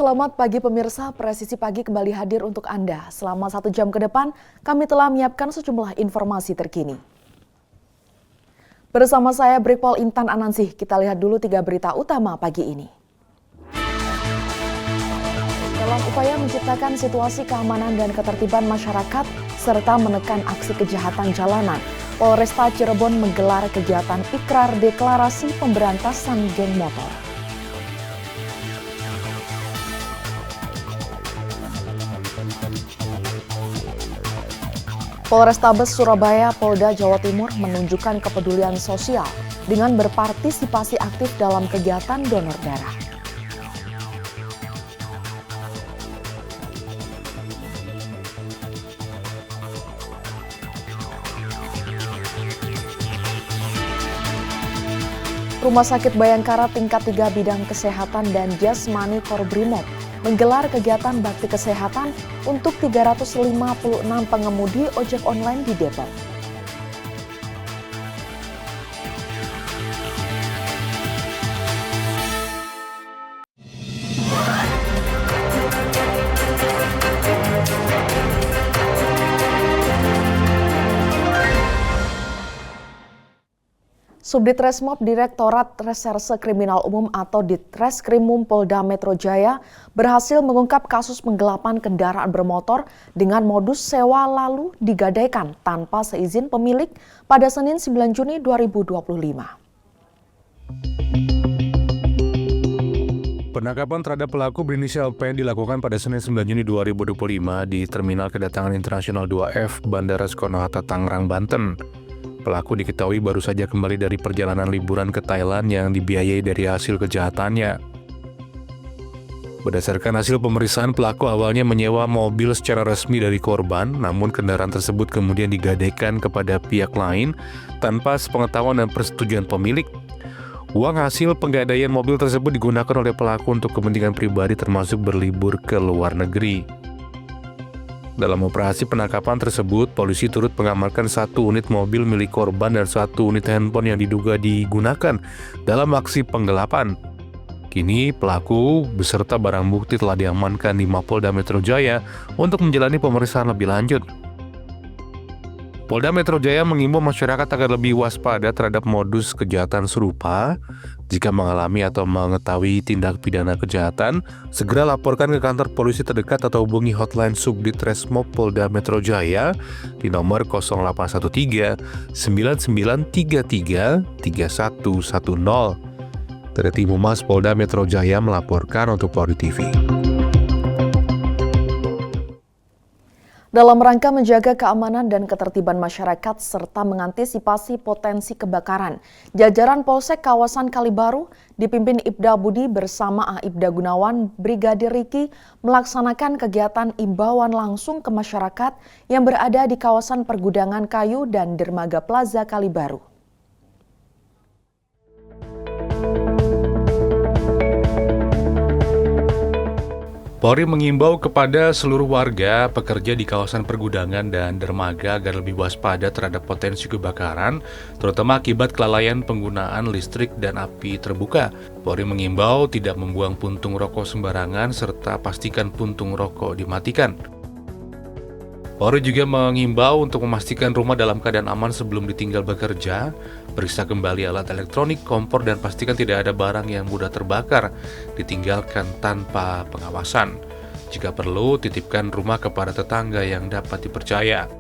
selamat pagi pemirsa. Presisi Pagi kembali hadir untuk Anda. Selama 1 jam ke depan, kami telah menyiapkan sejumlah informasi terkini. Bersama saya Brigpol Intan Anansih, kita lihat dulu 3 berita utama pagi ini. Dalam upaya menciptakan situasi keamanan dan ketertiban masyarakat, serta menekan aksi kejahatan jalanan, Polresta Cirebon menggelar kegiatan ikrar deklarasi pemberantasan geng motor. Polrestabes Surabaya, Polda Jawa Timur menunjukkan kepedulian sosial dengan berpartisipasi aktif dalam kegiatan donor darah. Rumah Sakit Bayangkara tingkat 3 bidang kesehatan dan jasmani Korbrimob menggelar kegiatan bakti kesehatan untuk 356 pengemudi ojek online di Depok. Subditreskrimum Direktorat Reserse Kriminal Umum atau Ditreskrimum Polda Metro Jaya berhasil mengungkap kasus penggelapan kendaraan bermotor dengan modus sewa lalu digadaikan tanpa seizin pemilik pada Senin 9 Juni 2025. Penangkapan terhadap pelaku berinisial P dilakukan pada Senin 9 Juni 2025 di Terminal Kedatangan Internasional 2F Bandara Soekarno-Hatta, Tangerang, Banten. Pelaku diketahui baru saja kembali dari perjalanan liburan ke Thailand yang dibiayai dari hasil kejahatannya. Berdasarkan hasil pemeriksaan, pelaku awalnya menyewa mobil secara resmi dari korban, namun kendaraan tersebut kemudian digadaikan kepada pihak lain tanpa sepengetahuan dan persetujuan pemilik. Uang hasil penggadaian mobil tersebut digunakan oleh pelaku untuk kepentingan pribadi termasuk berlibur ke luar negeri. Dalam operasi penangkapan tersebut, polisi turut mengamankan 1 unit mobil milik korban dan 1 unit handphone yang diduga digunakan dalam aksi penggelapan. Kini pelaku beserta barang bukti telah diamankan di Mapolda Metro Jaya untuk menjalani pemeriksaan lebih lanjut. Polda Metro Jaya mengimbau masyarakat agar lebih waspada terhadap modus kejahatan serupa. Jika mengalami atau mengetahui tindak pidana kejahatan, segera laporkan ke kantor polisi terdekat atau hubungi hotline Subditreskrimum Polda Metro Jaya di nomor 0813 9933 3110. Tim Humas Polda Metro Jaya melaporkan untuk Polri TV. Dalam rangka menjaga keamanan dan ketertiban masyarakat serta mengantisipasi potensi kebakaran, jajaran Polsek kawasan Kalibaru dipimpin Ibda Budi bersama Aibda Gunawan Brigadir Riki melaksanakan kegiatan imbauan langsung ke masyarakat yang berada di kawasan pergudangan kayu dan dermaga Plaza Kalibaru. Polri mengimbau kepada seluruh warga pekerja di kawasan pergudangan dan dermaga agar lebih waspada terhadap potensi kebakaran, terutama akibat kelalaian penggunaan listrik dan api terbuka. Polri mengimbau tidak membuang puntung rokok sembarangan serta pastikan puntung rokok dimatikan. Polri juga mengimbau untuk memastikan rumah dalam keadaan aman sebelum ditinggal bekerja, periksa kembali alat elektronik, kompor, dan pastikan tidak ada barang yang mudah terbakar, ditinggalkan tanpa pengawasan. Jika perlu, titipkan rumah kepada tetangga yang dapat dipercaya.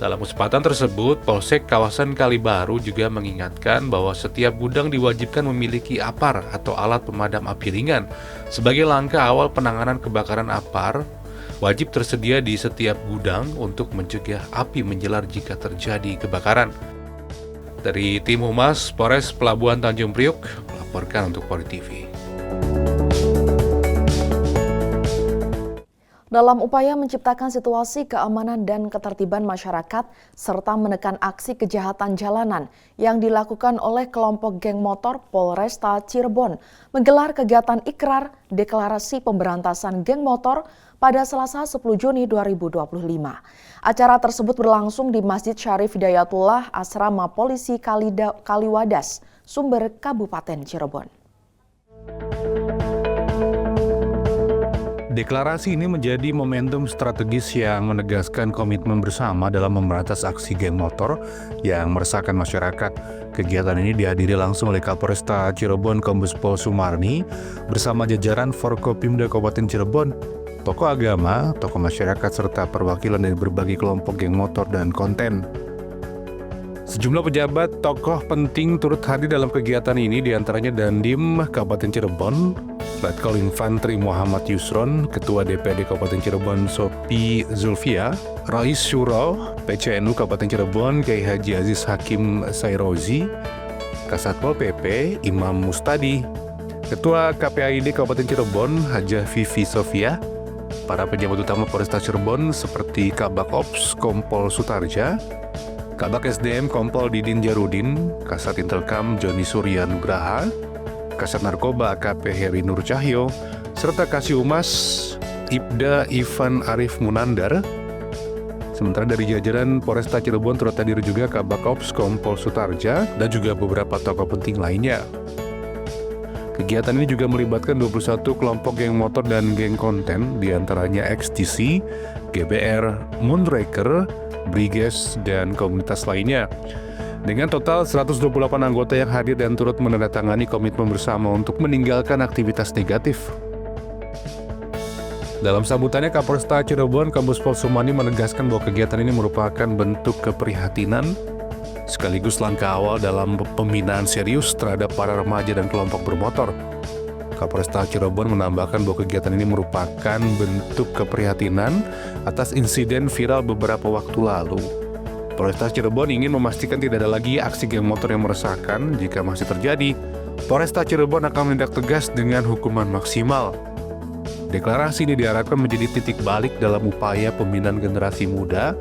Dalam kesempatan tersebut, Polsek kawasan Kalibaru juga mengingatkan bahwa setiap gudang diwajibkan memiliki APAR atau alat pemadam api ringan. Sebagai langkah awal penanganan kebakaran, APAR wajib tersedia di setiap gudang untuk mencegah api menjalar jika terjadi kebakaran. Dari tim Humas Polres Pelabuhan Tanjung Priok melaporkan untuk Polri TV. Dalam upaya menciptakan situasi keamanan dan ketertiban masyarakat serta menekan aksi kejahatan jalanan yang dilakukan oleh kelompok geng motor, Polresta Cirebon menggelar kegiatan ikrar deklarasi pemberantasan geng motor pada Selasa 10 Juni 2025. Acara tersebut berlangsung di Masjid Syarif Hidayatullah, Asrama Polisi Kaliwadas, Sumber, Kabupaten Cirebon. Deklarasi ini menjadi momentum strategis yang menegaskan komitmen bersama dalam memberantas aksi geng motor yang meresahkan masyarakat. Kegiatan ini dihadiri langsung oleh Kapolresta Cirebon Kombes Pol Sumarni bersama jajaran Forkopimda Kabupaten Cirebon, tokoh agama, tokoh masyarakat, serta perwakilan dari berbagai kelompok geng motor dan konten. Sejumlah pejabat tokoh penting turut hadir dalam kegiatan ini, diantaranya Dandim Kabupaten Cirebon, Letkol Infantri Muhammad Yusron, Ketua DPD Kabupaten Cirebon Sopi Zulfia, Rais Syuro PCNU Kabupaten Cirebon Kiai Haji Aziz Hakim Sairozi, Kasatpol PP Imam Mustadi, Ketua KPAID Kabupaten Cirebon Hajah Vivi Sofia, para pejabat utama Polresta Cirebon seperti Kabak Ops Kompol Sutarja, Kabak SDM Kompol Didin Jarudin, Kasat Intelkam Joni Surya Nugraha, Kasat Narkoba AKP Heri Nur Cahyo, serta Kasih Humas Ibda Ivan Arif Munandar. Sementara dari jajaran Polresta Cirebon turut hadir juga Kabak Ops Kompol Sutarja dan juga beberapa tokoh penting lainnya. Kegiatan ini juga melibatkan 21 kelompok geng motor dan geng konten, diantaranya XTC, GBR, Moonraker, Briges, dan komunitas lainnya. Dengan total 128 anggota yang hadir dan turut menandatangani komitmen bersama untuk meninggalkan aktivitas negatif. Dalam sambutannya, Kapolresta Cirebon Kombes Pol Sumarni menegaskan bahwa kegiatan ini merupakan bentuk keprihatinan sekaligus langkah awal dalam pembinaan serius terhadap para remaja dan kelompok bermotor. Kapolresta Cirebon menambahkan bahwa kegiatan ini merupakan bentuk keprihatinan atas insiden viral beberapa waktu lalu. Polresta Cirebon ingin memastikan tidak ada lagi aksi geng motor yang meresahkan. Jika masih terjadi, Polresta Cirebon akan menindak tegas dengan hukuman maksimal. Deklarasi ini diharapkan menjadi titik balik dalam upaya pembinaan generasi muda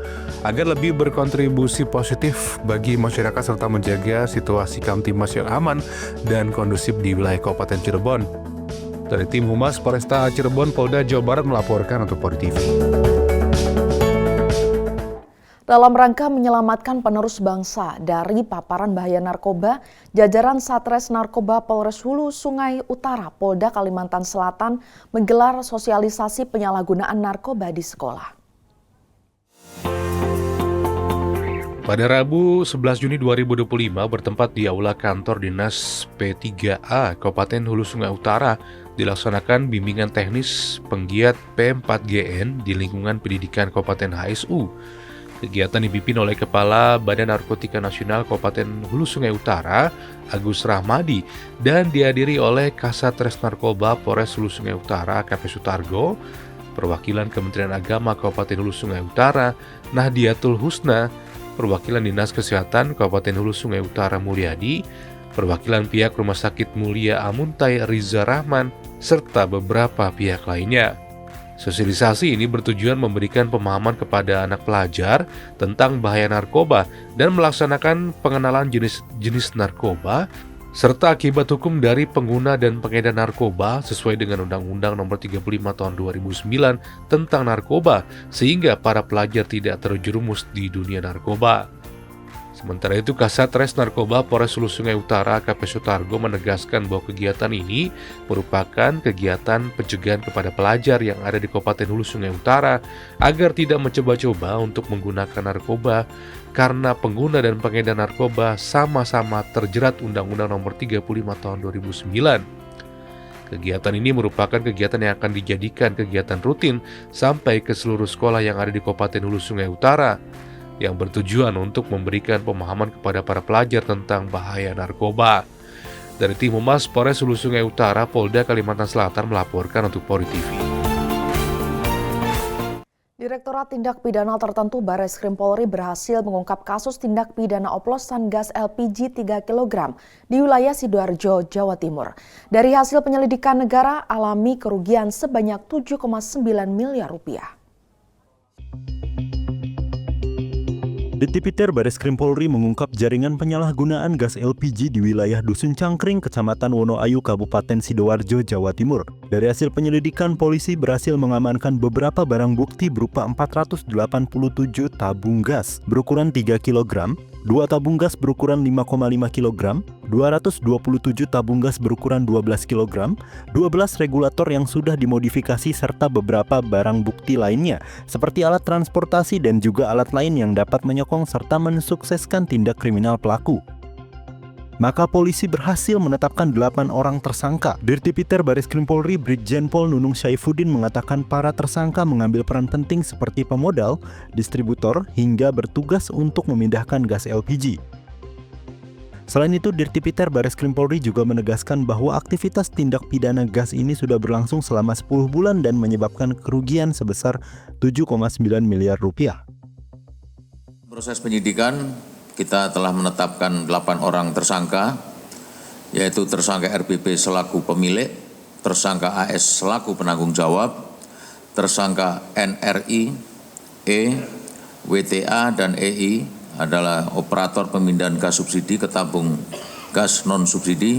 agar lebih berkontribusi positif bagi masyarakat serta menjaga situasi Kamtimas yang aman dan kondusif di wilayah Kabupaten Cirebon. Dari tim Humas Polresta Cirebon, Polda Jawa Barat melaporkan untuk Polri TV. Dalam rangka menyelamatkan penerus bangsa dari paparan bahaya narkoba, jajaran Satres Narkoba Polres Hulu Sungai Utara Polda Kalimantan Selatan menggelar sosialisasi penyalahgunaan narkoba di sekolah. Pada Rabu 11 Juni 2025 bertempat di Aula Kantor Dinas P3A Kabupaten Hulu Sungai Utara dilaksanakan bimbingan teknis penggiat P4GN di lingkungan pendidikan Kabupaten HSU. Kegiatan dipimpin oleh Kepala Badan Narkotika Nasional Kabupaten Hulu Sungai Utara, Agus Rahmadi, dan dihadiri oleh Kasatres Narkoba Polres Hulu Sungai Utara, AKP Sutargo, perwakilan Kementerian Agama Kabupaten Hulu Sungai Utara, Nahdiatul Husna, perwakilan Dinas Kesehatan Kabupaten Hulu Sungai Utara Mulyadi, perwakilan pihak Rumah Sakit Mulia Amuntai Riza Rahman, serta beberapa pihak lainnya. Sosialisasi ini bertujuan memberikan pemahaman kepada anak pelajar tentang bahaya narkoba dan melaksanakan pengenalan jenis-jenis narkoba serta akibat hukum dari pengguna dan pengedar narkoba sesuai dengan Undang-Undang Nomor 35 Tahun 2009 tentang narkoba sehingga para pelajar tidak terjerumus di dunia narkoba. Sementara itu, Kasatres Narkoba Polres Hulu Sungai Utara AKP Sutargo menegaskan bahwa kegiatan ini merupakan kegiatan pencegahan kepada pelajar yang ada di Kabupaten Hulu Sungai Utara agar tidak mencoba-coba untuk menggunakan narkoba karena pengguna dan pengedar narkoba sama-sama terjerat Undang-Undang Nomor 35 Tahun 2009. Kegiatan ini merupakan kegiatan yang akan dijadikan kegiatan rutin sampai ke seluruh sekolah yang ada di Kabupaten Hulu Sungai Utara, yang bertujuan untuk memberikan pemahaman kepada para pelajar tentang bahaya narkoba. Dari tim Humas Polres Hulu Sungai Utara, Polda Kalimantan Selatan melaporkan untuk Polri TV. Direktorat Tindak Pidana Tertentu Barreskrim Polri berhasil mengungkap kasus tindak pidana oplosan gas LPG 3 kg di wilayah Sidoarjo, Jawa Timur. Dari hasil penyelidikan, negara alami kerugian sebanyak 7,9 miliar rupiah. Ditipiter Barreskrim Polri mengungkap jaringan penyalahgunaan gas LPG di wilayah Dusun Cangkring, Kecamatan Wonoayu, Kabupaten Sidoarjo, Jawa Timur. Dari hasil penyelidikan, polisi berhasil mengamankan beberapa barang bukti berupa 487 tabung gas berukuran 3 kg, 2 tabung gas berukuran 5,5 kg, 227 tabung gas berukuran 12 kg, 12 regulator yang sudah dimodifikasi serta beberapa barang bukti lainnya seperti alat transportasi dan juga alat lain yang dapat menyokong serta mensukseskan tindak kriminal pelaku. Maka polisi berhasil menetapkan 8 orang tersangka. Dirtipiter Bareskrim Polri Brigjen Pol Nunung Syaifuddin mengatakan para tersangka mengambil peran penting seperti pemodal, distributor, hingga bertugas untuk memindahkan gas LPG. Selain itu, Dirtipiter Bareskrim Polri juga menegaskan bahwa aktivitas tindak pidana gas ini sudah berlangsung selama 10 bulan dan menyebabkan kerugian sebesar 7,9 miliar rupiah. Proses penyidikan, kita telah menetapkan 8 orang tersangka, yaitu tersangka RBP selaku pemilik, tersangka AS selaku penanggung jawab, tersangka NRI, E, WTA, dan EI adalah operator pemindahan gas subsidi ke tabung gas non-subsidi,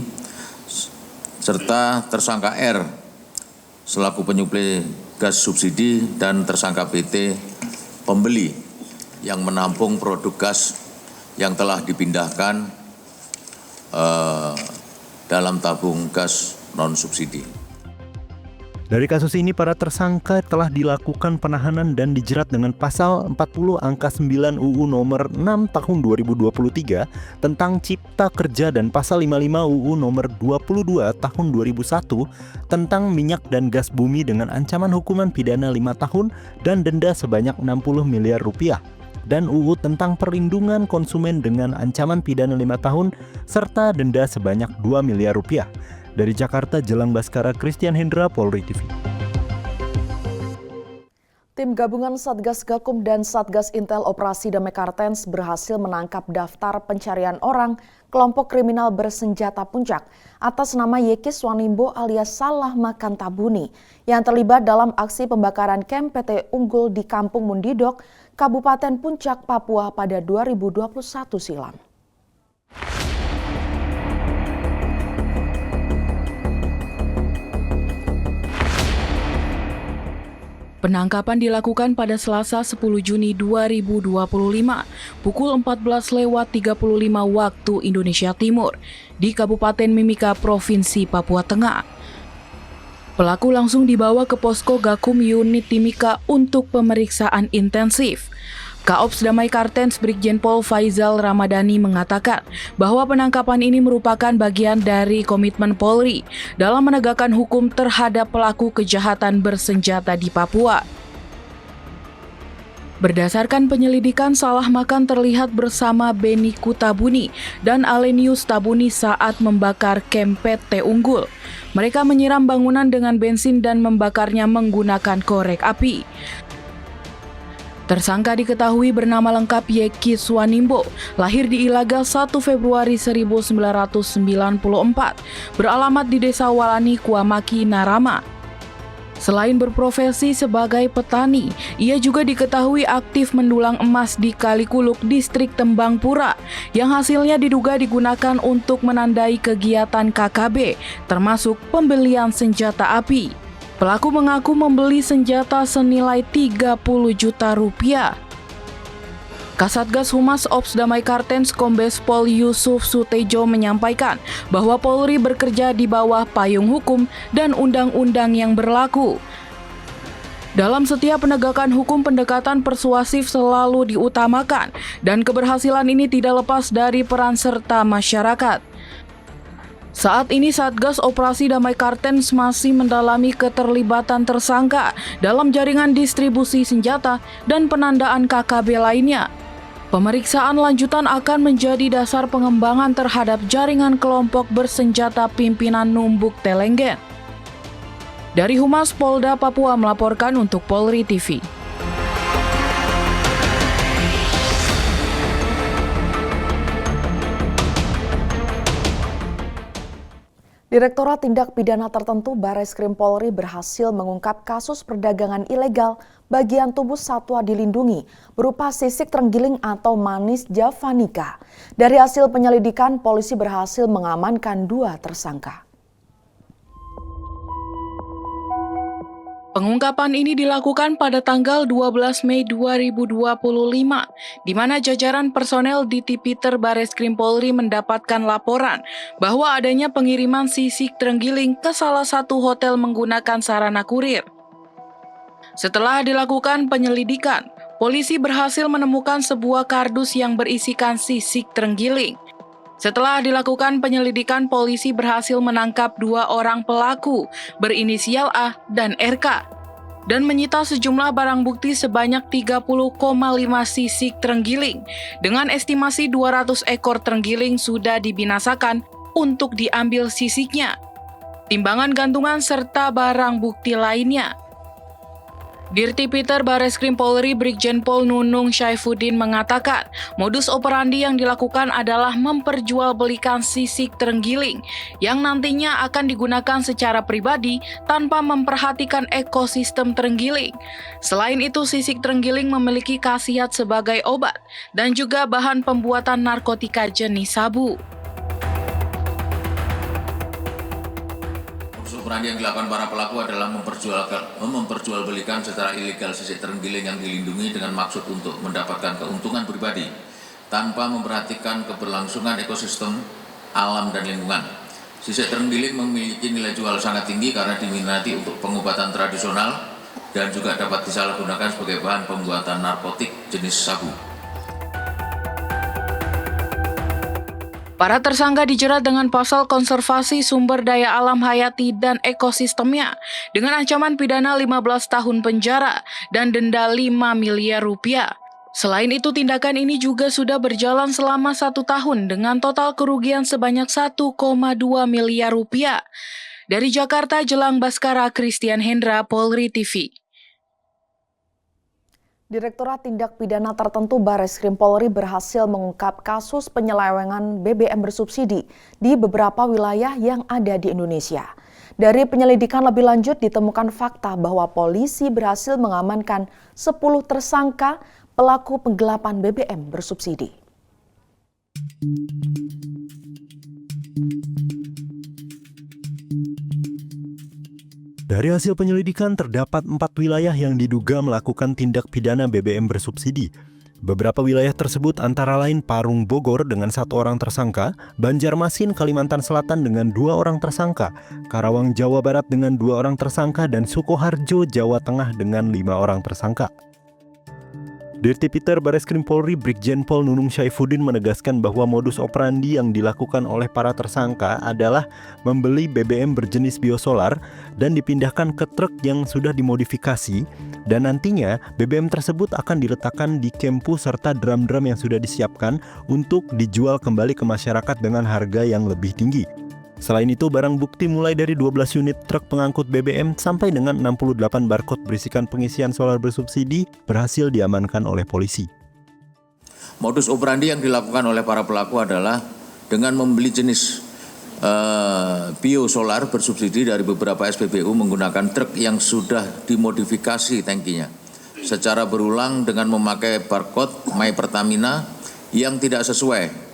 serta tersangka R selaku penyuplai gas subsidi dan tersangka PT pembeli yang menampung produk gas yang telah dipindahkan dalam tabung gas non-subsidi. Dari kasus ini, para tersangka telah dilakukan penahanan dan dijerat dengan pasal 40 angka 9 UU nomor 6 tahun 2023 tentang Cipta Kerja dan pasal 55 UU nomor 22 tahun 2001 tentang minyak dan gas bumi dengan ancaman hukuman pidana 5 tahun dan denda sebanyak 60 miliar rupiah. Dan UU tentang perlindungan konsumen dengan ancaman pidana 5 tahun serta denda sebanyak 2 miliar rupiah. Dari Jakarta, Jelang Baskara, Christian Hendra, Polri TV. Tim gabungan Satgas Gakum dan Satgas Intel Operasi Damai Kartens berhasil menangkap daftar pencarian orang kelompok kriminal bersenjata Puncak atas nama Yeki Swanimbo alias Salah Makan Tabuni yang terlibat dalam aksi pembakaran kamp PT Unggul di Kampung Mundidok, Kabupaten Puncak, Papua pada 2021 silam. Penangkapan dilakukan pada Selasa 10 Juni 2025 pukul 14.35 waktu Indonesia Timur di Kabupaten Mimika, Provinsi Papua Tengah. Pelaku langsung dibawa ke posko Gakum Unit Timika untuk pemeriksaan intensif. Kaops Damai Kartens Brigjen Pol Faizal Ramadhani mengatakan bahwa penangkapan ini merupakan bagian dari komitmen Polri dalam menegakkan hukum terhadap pelaku kejahatan bersenjata di Papua. Berdasarkan penyelidikan, Salah Makan terlihat bersama Beni Kutabuni dan Alenius Tabuni saat membakar kamp PT Unggul. Mereka menyiram bangunan dengan bensin dan membakarnya menggunakan korek api. Tersangka diketahui bernama lengkap Yeki Swanimbo, lahir di Ilaga 1 Februari 1994, beralamat di Desa Walani, Kuamaki, Narama. Selain berprofesi sebagai petani, ia juga diketahui aktif mendulang emas di Kalikuluk, Distrik Tembangpura, yang hasilnya diduga digunakan untuk menandai kegiatan KKB, termasuk pembelian senjata api. Pelaku mengaku membeli senjata senilai 30 juta rupiah. Kasatgas Humas Ops Damai Kartens Kombes Pol Yusuf Sutejo menyampaikan bahwa Polri bekerja di bawah payung hukum dan undang-undang yang berlaku. Dalam setiap penegakan hukum, pendekatan persuasif selalu diutamakan dan keberhasilan ini tidak lepas dari peran serta masyarakat. Saat ini Satgas Operasi Damai Kartens masih mendalami keterlibatan tersangka dalam jaringan distribusi senjata dan penandaan KKB lainnya. Pemeriksaan lanjutan akan menjadi dasar pengembangan terhadap jaringan kelompok bersenjata pimpinan Numbuk Telenggen. Dari Humas Polda Papua melaporkan untuk Polri TV. Direktorat Tindak Pidana Tertentu Bareskrim Polri berhasil mengungkap kasus perdagangan ilegal bagian tubuh satwa dilindungi berupa sisik terenggiling atau manis javanica. Dari hasil penyelidikan, polisi berhasil mengamankan 2 tersangka. Pengungkapan ini dilakukan pada tanggal 12 Mei 2025, di mana jajaran personel di Tipiter Bareskrim Polri mendapatkan laporan bahwa adanya pengiriman sisik terenggiling ke salah satu hotel menggunakan sarana kurir. Setelah dilakukan penyelidikan, polisi berhasil menemukan sebuah kardus yang berisikan sisik terenggiling. Setelah dilakukan penyelidikan, polisi berhasil menangkap 2 orang pelaku berinisial A dan RK dan menyita sejumlah barang bukti sebanyak 30,5 sisik terenggiling. Dengan estimasi 200 ekor terenggiling sudah dibinasakan untuk diambil sisiknya, timbangan gantungan serta barang bukti lainnya. Dirtipiter Bareskrim Polri Brigjen Pol Nunung Syaifuddin mengatakan, modus operandi yang dilakukan adalah memperjualbelikan sisik terenggiling yang nantinya akan digunakan secara pribadi tanpa memperhatikan ekosistem terenggiling. Selain itu, sisik terenggiling memiliki khasiat sebagai obat dan juga bahan pembuatan narkotika jenis sabu. Operandi yang dilakukan para pelaku adalah memperjualbelikan secara ilegal sisik terenggiling yang dilindungi dengan maksud untuk mendapatkan keuntungan pribadi tanpa memperhatikan keberlangsungan ekosistem alam dan lingkungan. Sisik terenggiling memiliki nilai jual sangat tinggi karena diminati untuk pengobatan tradisional dan juga dapat disalahgunakan sebagai bahan pembuatan narkotik jenis sabu. Para tersangka dijerat dengan pasal konservasi sumber daya alam hayati dan ekosistemnya dengan ancaman pidana 15 tahun penjara dan denda 5 miliar rupiah. Selain itu, tindakan ini juga sudah berjalan selama 1 tahun dengan total kerugian sebanyak 1,2 miliar rupiah. Dari Jakarta, Jelang Baskara, Christian Hendra, Polri TV. Direktorat Tindak Pidana Tertentu Bareskrim Polri berhasil mengungkap kasus penyelewengan BBM bersubsidi di beberapa wilayah yang ada di Indonesia. Dari penyelidikan lebih lanjut ditemukan fakta bahwa polisi berhasil mengamankan 10 tersangka pelaku penggelapan BBM bersubsidi. Dari hasil penyelidikan terdapat 4 wilayah yang diduga melakukan tindak pidana BBM bersubsidi. Beberapa wilayah tersebut antara lain Parung, Bogor dengan 1 orang tersangka, Banjarmasin, Kalimantan Selatan dengan 2 orang tersangka, Karawang, Jawa Barat dengan 2 orang tersangka, dan Sukoharjo, Jawa Tengah dengan 5 orang tersangka. Dirtipiter Bareskrim Polri Brigjen Pol Nunung Syaifuddin menegaskan bahwa modus operandi yang dilakukan oleh para tersangka adalah membeli BBM berjenis biosolar dan dipindahkan ke truk yang sudah dimodifikasi, dan nantinya BBM tersebut akan diletakkan di kempu serta drum-drum yang sudah disiapkan untuk dijual kembali ke masyarakat dengan harga yang lebih tinggi. Selain itu, barang bukti mulai dari 12 unit truk pengangkut BBM sampai dengan 68 barcode berisikan pengisian solar bersubsidi berhasil diamankan oleh polisi. Modus operandi yang dilakukan oleh para pelaku adalah dengan membeli jenis biosolar bersubsidi dari beberapa SPBU menggunakan truk yang sudah dimodifikasi tangkinya secara berulang dengan memakai barcode My Pertamina yang tidak sesuai.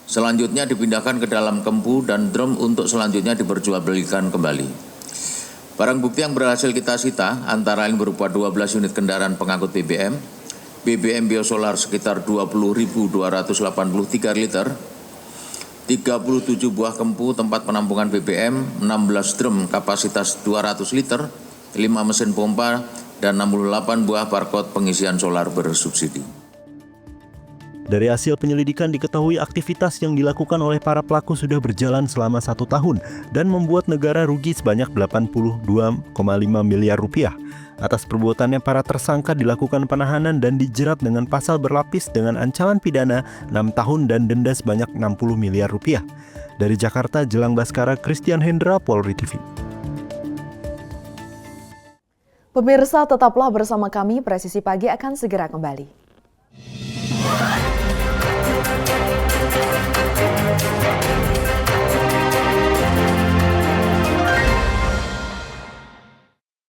Selanjutnya dipindahkan ke dalam kempu dan drum untuk selanjutnya diperjualbelikan kembali. Barang bukti yang berhasil kita sita antara lain berupa 12 unit kendaraan pengangkut BBM, BBM biosolar sekitar 20.283 liter, 37 buah kempu tempat penampungan BBM, 16 drum kapasitas 200 liter, 5 mesin pompa, dan 68 buah barcode pengisian solar bersubsidi. Dari hasil penyelidikan diketahui aktivitas yang dilakukan oleh para pelaku sudah berjalan selama 1 tahun dan membuat negara rugi sebanyak 82,5 miliar rupiah. Atas perbuatannya para tersangka dilakukan penahanan dan dijerat dengan pasal berlapis dengan ancaman pidana 6 tahun dan denda sebanyak 60 miliar rupiah. Dari Jakarta, Jelang Baskara, Christian Hendra, Polri TV. Pemirsa, tetaplah bersama kami, Presisi Pagi akan segera kembali.